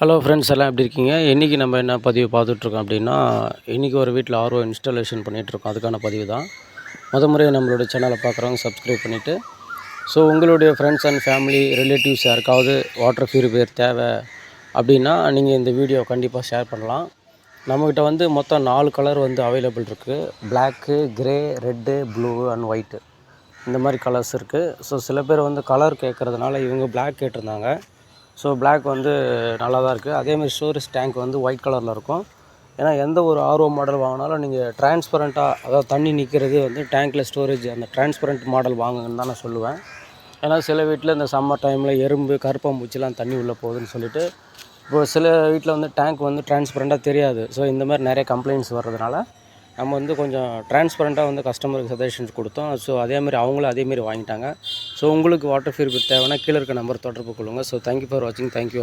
Hello friends எல்லாம் எப்படி இருக்கீங்க? இன்றைக்கி நம்ம என்ன பதிவு பார்த்துட்ருக்கோம் அப்படின்னா, இன்றைக்கி ஒரு வீட்டில் ஆர்ஓ இன்ஸ்டாலேஷன் பண்ணிகிட்ருக்கோம். அதுக்கான பதிவு தான். முறையாக நம்மளோட சேனலை பார்க்குறவங்க சப்ஸ்கிரைப் பண்ணிவிட்டு, ஸோ உங்களுடைய ஃப்ரெண்ட்ஸ் அண்ட் ஃபேமிலி ரிலேட்டிவ்ஸ் யாருக்காவது வாட்டர் ப்யூரிஃபையர் தேவை அப்படின்னா, நீங்கள் இந்த வீடியோ கண்டிப்பாக ஷேர் பண்ணலாம். நம்மக்கிட்ட வந்து மொத்தம் 4 கலர் வந்து அவைலபிள் இருக்குது. Black, grey, red, blue and white, இந்த மாதிரி கலர்ஸ் இருக்குது. ஸோ சில பேர் வந்து கலர் கேட்குறதுனால இவங்க பிளாக் கேட்டிருந்தாங்க. ஸோ பிளாக் வந்து நல்லா தான் இருக்குது. அதேமாதிரி ஸ்டோரேஜ் டேங்க் வந்து ஒயிட் கலரில் இருக்கும். ஏன்னா எந்த ஒரு ஆர்ஓ மாடல் வாங்கினாலும் நீங்கள் டிரான்ஸ்பரண்ட்டாக, அதாவது தண்ணி நிற்கிறது வந்து டேங்க்கில் ஸ்டோரேஜ் அந்த டிரான்ஸ்பரண்ட் மாடல் வாங்குங்கன்னு தான் நான் சொல்லுவேன். ஏன்னா சில வீட்டில் இந்த சம்மர் டைமில் எறும்பு, கருப்பாம்பூச்சிலாம் தண்ணி உள்ளே போகுதுன்னு சொல்லிட்டு, இப்போ சில வீட்டில் வந்து டேங்க் வந்து டிரான்ஸ்பரண்ட்டாக தெரியாது. ஸோ இந்த மாதிரி நிறைய கம்ப்ளைண்ட்ஸ் வர்றதுனால நம்ம வந்து கொஞ்சம் டிரான்ஸ்பரண்ட்டாக வந்து கஸ்டமருக்கு சஜஷன்ஸ் கொடுத்தோம். ஸோ அதேமாதிரி அவங்களும் அதேமாரி வாங்கிட்டாங்க. ஸோ உங்களுக்கு வாட்டர் ப்யூரிஃபையர் தேவைன்னா கீழே இருக்க நம்பர் தொடர்பு கொள்ளுங்கள். ஸோ தேங்க்யூ ஃபார் வாட்சிங். தேங்க்யூ.